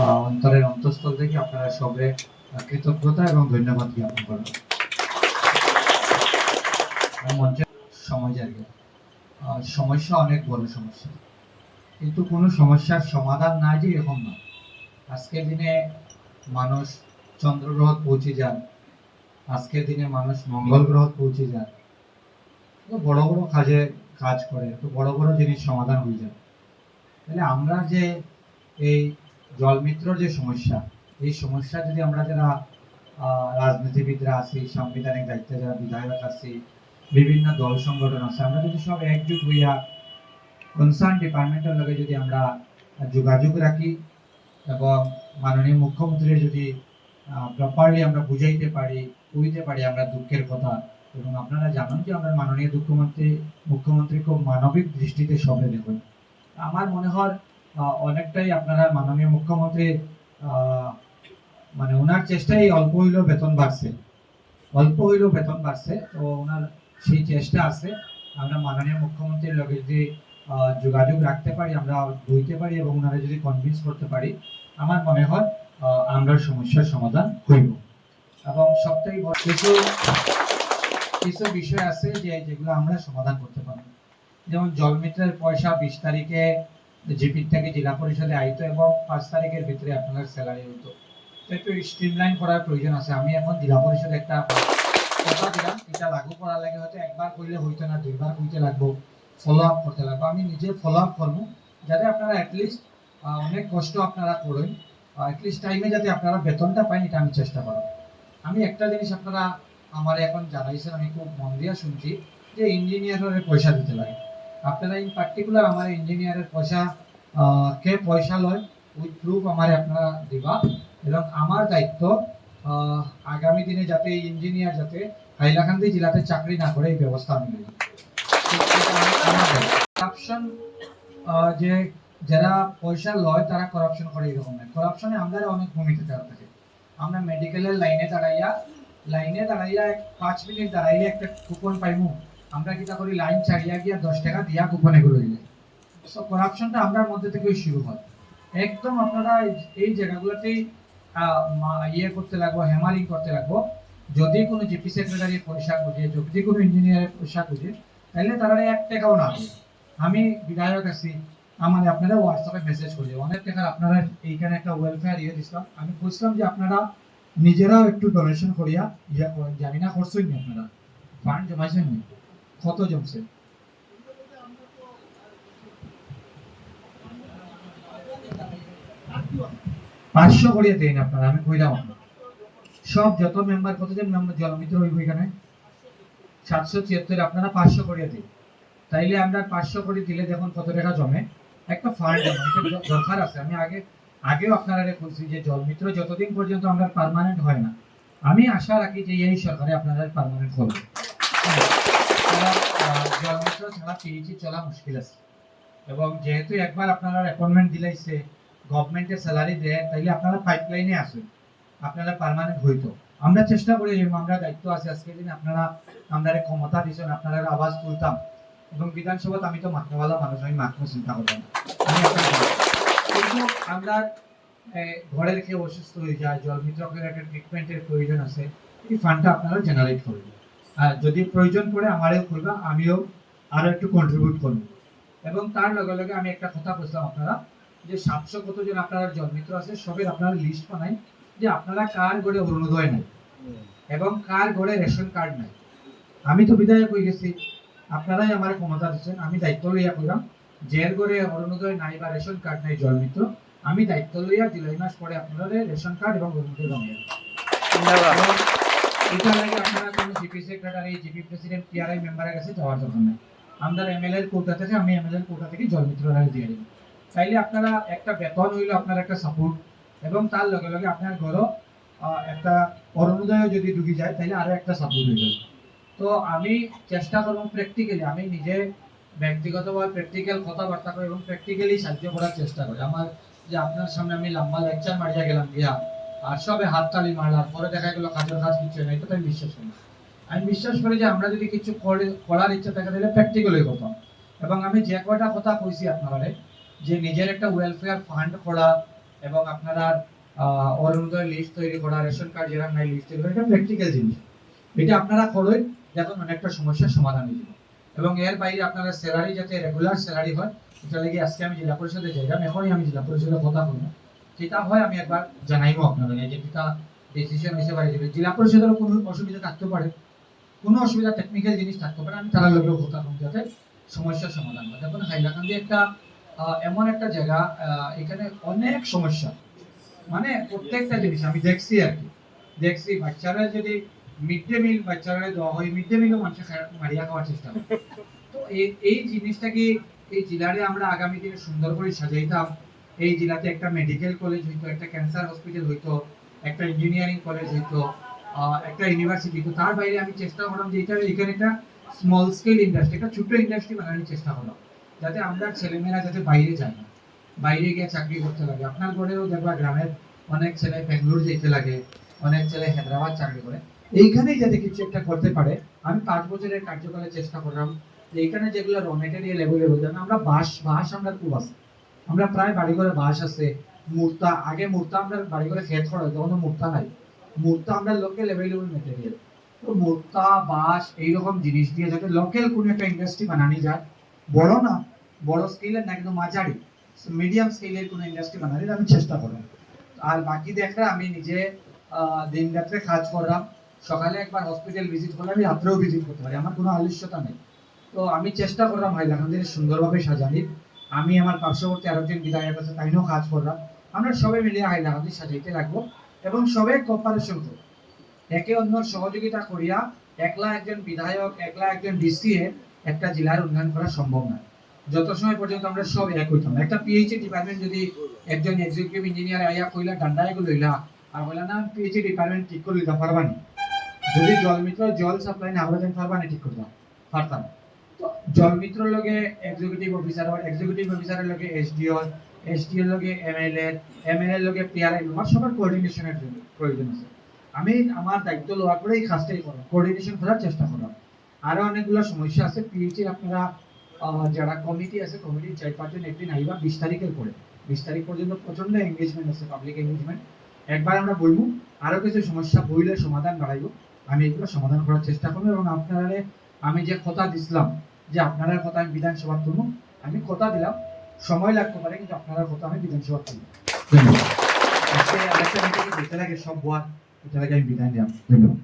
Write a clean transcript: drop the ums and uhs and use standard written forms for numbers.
অন্তরের অন্তঃস্থল থেকে আপনারা সবে কৃতজ্ঞতা এবং ধন্যবাদ জ্ঞাপন করেন। মঞ্চের সময় জায়গা সমস্যা অনেক বড় সমস্যা, কিন্তু কোনো সমস্যার সমাধান নাই যে এরকম না। আজকের দিনে মানুষ চন্দ্র গ্রহ পৌঁছে যান, আজকের দিনে মানুষ মঙ্গল গ্রহ পৌঁছে যান, তো বড় বড় কাজ করে, তো বড় বড় জিনিস সমাধান হয়ে যায়। তাহলে আমরা যে এই জলমিত্রর যে সমস্যা, এই সমস্যা যদি আমরা যারা রাজনীতিবিদরা আছি, সাংবিধানিক দায়িত্বে যারা বিধায়ক আছি, বিভিন্ন দল সংগঠন আছে, আমরা যদি সব একজুট হইয়া কনসার্ন ডিপার্টমেন্টের লগে যদি আমরা যোগাযোগ রাখি এবং মাননীয় মুখ্যমন্ত্রী যদি প্রপারলি আমরা বুঝাইতে পারি, কইতে পারি আমরা দুঃখের কথা। এবং আপনারা জানেন যে আমরা মাননীয় মুখ্যমন্ত্রী খুব মানবিক দৃষ্টিতে সবে দেখুন। আমার মনে হয় অনেকটাই আপনারা মাননীয় মুখ্যমন্ত্রী মানে ওনার চেষ্টায় অল্প হইলেও বেতন বাড়ছে, তো ওনার সেই চেষ্টা আছে। আমরা মাননীয় মুখ্যমন্ত্রীর লগে যদি যোগাযোগ রাখতে পারি, আমরা বইতে পারি এবং ওনারা যদি কনভিন্স করতে পারি, আমার মনে হয় আমরা সমস্যার সমাধান হইব। এবং সবথেকে বড় কিছু বিষয় আছে যেগুলো আমরা সমাধান করতে পারবো। যেমন জলমিত্রের পয়সা 20 তারিখে জিপি থেকে জেলা পরিষদে আইতো এবং 5 তারিখের ভিতরে আপনার স্যালারি হইতো। একটু স্ট্রিমলাইন করার প্রয়োজন আছে। আমি এখন জেলা পরিষদে একটা কথা দিলাম, এটা লাগু করার লাগে হয়তো একবার করলে হইতো না, দুইবার কইতে লাগবো, ফলো আপ করতে লাগবো। আমি নিজে ফলো আপ করবো, যাতে আপনারা অ্যাটলিস্ট অনেক কষ্ট আপনারা করেন, অ্যাটলিস্ট টাইমে যাতে আপনারা বেতনটা পান, এটা আমি চেষ্টা করব। আমি একটা জিনিস আপনারা আমার এখন জানাইছেন, আমি খুব মন দিয়ে শুনছি যে ইঞ্জিনিয়ারের পয়সা দিতে লাগে। আপনারা ইন পার্টিকুলার আমার ইঞ্জিনিয়ারের পয়সা কে পয়সা লয় উইথ প্রুফ আমার আপনারা দিবা। এবং আমার দায়িত্ব আগামী দিনে যাতে ইঞ্জিনিয়ার যাতে হাইলাকান্দি জেলাতে চাকরি না করে এই ব্যবস্থা আমি নেব। করাপশন যে যারা পয়সা লয় তারা করাপশন করে এরকম না। করাপশনে আমরা অনেক ভূমিকা থাকে। আমরা মেডিকেলের লাইনে দাঁড়াইয়া 5 মিনিট দাঁড়াইলে একটা কুপন পাইমু, আমরা কিটা করি লাইন ছাড়িয়া গিয়া 10 টাকা দিয়া কুপনে করে দিলে। সো করাপশনটা আমরার মধ্যে থেকে শুরু হয়। একদম আপনারা এই জায়গাগুলোতেই ইয়ে করতে লাগবো, হ্যামারিং করতে লাগবো। যদি কোনো জিপি সেক্রেটারি পয়সা খুঁজে, যদি কোনো ইঞ্জিনিয়ারের পয়সা খুঁজে, তাহলে তারা 1 টাকাও না দেয়। আমি বিধায়ক আছি, আমার আপনারা হোয়াটসঅ্যাপে মেসেজ করলে অনেক টাকার আপনারা এইখানে একটা ওয়েলফেয়ার ইয়ে দিছিলাম, আমি বুঝলাম যে আপনারা নিজেরাও একটু ডোনেশন করিয়া ইয়ে করেন। জানি না করছেন নি আপনারা, ফান্ড জমাইছেন নি, কত জমছে? পাঁচশো করিয়া দেন আপনারা, আমি কইলাম সব যত মেম্বার, কতজন মেম্বার জলমিত্র হইব এখানে? 776, আপনারা 500 করিয়া দিন। তাইলে আমরা 500 করে দিলে দেখুন কত টাকা জমে। একটা ফান্ড দরকার আছে। আমি আগেও আপনারা বলছি যে জলমিত্র যতদিন পর্যন্ত আমরা পার্মানেন্ট হয় না, আমি আশা রাখি যে এই সরকারে আপনারা পার্মানেন্ট করবে। জলমিত্র ছাড়া পিএইচি চলা মুশকিল আছে। এবং যেহেতু একবার আপনারা অ্যাপয়েন্টমেন্ট দিলাইছে, গভর্নমেন্টের স্যালারি দেয়, তাইলে আপনারা পাইপলাইনে আসুন, আপনারা পার্মানেন্ট হইতো। আমরা চেষ্টা করি, আমরা দায়িত্ব আছে আজকের দিনে, আপনারা আমাদের ক্ষমতা দিচ্ছেন, আপনারা আওয়াজ তুলতাম। এবং বিধানসভা আমি তো মাথনাওয়ালা মানুষ, আমি মাথনা চিন্তা করতাম না। কিন্তু আমরা ঘরের কেউ অসুস্থ হয়ে যায়, জলমিত্রকের একটা ট্রিটমেন্টের প্রয়োজন আছে, এই ফান্ডটা আপনারা জেনারেট করবেন। আর যদি প্রয়োজন পড়ে আমারও করবা, আমিও আরো একটু কন্ট্রিবিউট করব। এবং তার লগে লগে আমি একটা কথা বলছিলাম আপনারা যে 700 কতজন আপনারা জলমিত্র আছে, সবের আপনারা লিস্ট বানাই যে আপনারা কার ঘরে অরুণোদয় নাই এবং কার ঘরে রেশন কার্ড নাই। আমি তো বিধায়ক হয়ে গেছি, আপনারাই আমার ক্ষমতা দিচ্ছেন, আমি দায়িত্ব লইয়া কইলাম যের ঘরে অরুণোদয় নাই বা রেশন কার্ড নাই জলমিত্র, আমি দায়িত্ব লইয়া জুলাই মাস পরে আপনারা রেশন কার্ড এবং অরুণোদয় বানিয়ে এটা লাগে। আপনারা কোনো GP secretary, GP president, TRI মেম্বারের কাছে যাওয়ার দরকার নাই। আমরা এমএলএ এর কোটা থেকে, আমি এমএলএ এর কোটা থেকে জলমিত্ররা দিয়ে দিব। তাইলে আপনারা একটা বেতন হইলো আপনার একটা সাপোর্ট, এবং তার লগে লগে আপনার ঘরও একটা অরুণোদয় যদি ঢুকে যায় তাহলে আরো একটা সাপোর্ট হয়ে যাবে। তো আমি চেষ্টা করবো প্র্যাকটিক্যালি, আমি নিজে ব্যক্তিগতভাবে প্র্যাকটিক্যাল কথাবার্তা করি এবং প্র্যাকটিক্যালি সাহায্য করার চেষ্টা করি। আমার যে আপনার সামনে আমি লম্বা লেকচার মারিয়া গেলাম গিয়া আর সবে হাততালি মারলাম, পরে দেখা গেলো কাজের কাজ কিছু নেই, তো আমি বিশ্বাস করি। আমি বিশ্বাস করি যে আমরা যদি কিছু করার ইচ্ছা থাকে তাহলে প্র্যাকটিক্যালি করতাম। এবং আমি যে কয়টা কথা কইছি আপনারা যে নিজের একটা ওয়েলফেয়ার ফান্ড করা এবং আপনারা অরুণোদয় লিস্ট তৈরি করা, রেশন কার্ড যারা নাই লিস্ট তৈরি করা, এটা প্র্যাকটিক্যাল জিনিস। এটা আপনারা করুন, দেখুন অনেকটা সমস্যার সমাধান হয়ে যাবে। এবং এর বাইরে আপনারা স্যালারি যাতে রেগুলার স্যালারি হয়, এটা লাগি আজকে আমি জেলা পরিষদে যাইলাম, এখনই আমি জেলা পরিষদের কথা বলবো, যেটা হয় আমি একবার জানাইবো আপনাদের, যেটা ডিসিশন হিসেবে যাবে। জেলা পরিষদেরও কোনো অসুবিধা থাকতে পারে, কোনো অসুবিধা টেকনিক্যাল জিনিস থাকতে পারে, আমি তারা লগেও কথা বলবো যাতে সমস্যার সমাধান হয়। দেখুন হাইলাকান্দি একটা এমন একটা জায়গা, এখানে অনেক সমস্যা, মানে প্রত্যেকটা জিনিস আমি দেখছি আর কি, দেখছি বাচ্চারা যদি মিড ডে মিল বাচ্চারা দেওয়া হয়, মিড ডে মিলও মানুষ মারিয়া খাওয়ার চেষ্টা করে। তো এই জিনিসটা কি এই জেলারে আমরা আগামী দিনে সুন্দর করে সাজাইতাম, এই জেলাতে একটা মেডিকেল কলেজ হইতো, একটা ক্যান্সার হসপিটাল হইতো, একটা ইঞ্জিনিয়ারিং কলেজ হইতো, একটা ইউনিভার্সিটি হইতো। তার বাইরে আমি চেষ্টা করলাম যে এখানে একটা স্মল স্কেল ইন্ডাস্ট্রি, একটা ছোট ইন্ডাস্ট্রি বানানোর চেষ্টা করলাম, যাতে আমরা ছেলেমেয়েরা যাতে বাইরে যায় না, বাইরে গিয়ে চাকরি করতে লাগে। আপনার ঘরেও দেখবা গ্রামের অনেক ছেলে বেঙ্গলোর যেতে লাগে, অনেক ছেলে হায়দ্রাবাদ চাকরি করে, এইখানেই যাতে কিছু একটা করতে পারে। আমি 5 বছরের কার্যকালে চেষ্টা করলাম যে এইখানে যেগুলো র মেটেরিয়াল অ্যাভেলেবল, যেমন আমরা বাঁশ আমরা খুব আছে, আমরা প্রায় বাড়ি ঘরে বাঁশ আছে, মূর্তা, আগে মূর্তা আমরা বাড়ি ঘরে খেত করা হতো, কোনো মূর্তা নাই, মূর্তা আমরা লোকাল অ্যাভেলেবল মেটেরিয়াল। তো মূর্তা বাঁশ এইরকম জিনিস দিয়ে যাতে লোকাল কোনো একটা ইন্ডাস্ট্রি বানানি যায়, বড় না, বড় স্কেলের না, কিন্তু মাঝারি মিডিয়াম স্কেলের কোনো ইন্ডাস্ট্রি বানানোর আমি চেষ্টা করলাম। আর বাকি দেখলে আমি নিজে দিন রাত্রে কাজ করলাম, সকালে একবার হসপিটাল ভিজিট করলাম, আমি রাত্রেও ভিজিট করতে পারি, আমার কোনো আলস্যতা নেই। তো আমি চেষ্টা করলাম হাইলাকান্দির সুন্দরভাবে সাজানির। আমি আমার পার্শ্ববর্তী আরেকজন বিধায়ক আছে, তাইনও কাজ করলাম। আমরা সবাই মিলে হাইলাকান্দি সাজাইতে লাগবো এবং সবাই কোঅপারেশন করব, একে অন্যর সহযোগিতা করিয়া একলা একজন বিধায়ক, একলা একজন ডিসিএ একটা জেলার উন্নয়ন করা সম্ভব না, যত সময় পর্যন্ত আমরা সব এক হইতাম না। একটা পিএইচডি ডিপার্টমেন্ট যদি একজন এক্সিকিউটিভ ইঞ্জিনিয়ার আইয়া কইলা ডান্ডায় গুলো লইলা আর বলে না পিএইচডি ডিপার্টমেন্ট ঠিক করে লইতে পারবানি, যদি জলমিত্র জল সাপ্লাই না আমরা পারবানি ঠিক করতে পারতাম। তো জলমিত্রর লগে এক্সিকিউটিভ অফিসার, এক্সিকিউটিভ অফিসারের লগে এসডিও, এসডিওর লগে এমএলএ, এমএলএর লগে পিআরআই, আমার সবার কোঅর্ডিনেশনের জন্য প্রয়োজন আছে। আমি আমার দায়িত্ব লওয়ার পরে এই কাজটাই করলাম, কোঅর্ডিনেশন করার চেষ্টা করলাম। আরো অনেকগুলো সমস্যা আছে পিএইচডি, আপনারা যারা কমিটি আছে, কমিটির 4-5 জন একদিন আইবা 20 তারিখের পরে, 20 তারিখ পর্যন্ত প্রচন্ড এঙ্গেজমেন্ট আছে, পাবলিক এঙ্গেজমেন্ট। একবার আমরা বলবো, আরো কিছু সমস্যা বইলে সমাধান বাড়াইবো, আমি এগুলো সমাধান করার চেষ্টা করবো। এবং আপনারা আমি যে কথা দিছিলাম যে আপনারা কথা আমি বিধানসভা তুলব, আমি কথা দিলাম, সময় লাগতে পারে কিন্তু আপনারা কথা আমি বিধানসভা তুলব। ধন্যবাদ। আজকে আরেকটা মিটিং দিতে লাগে সব বোয়ার, এটা লাগে আমি বিদায় নিলাম। ধন্যবাদ।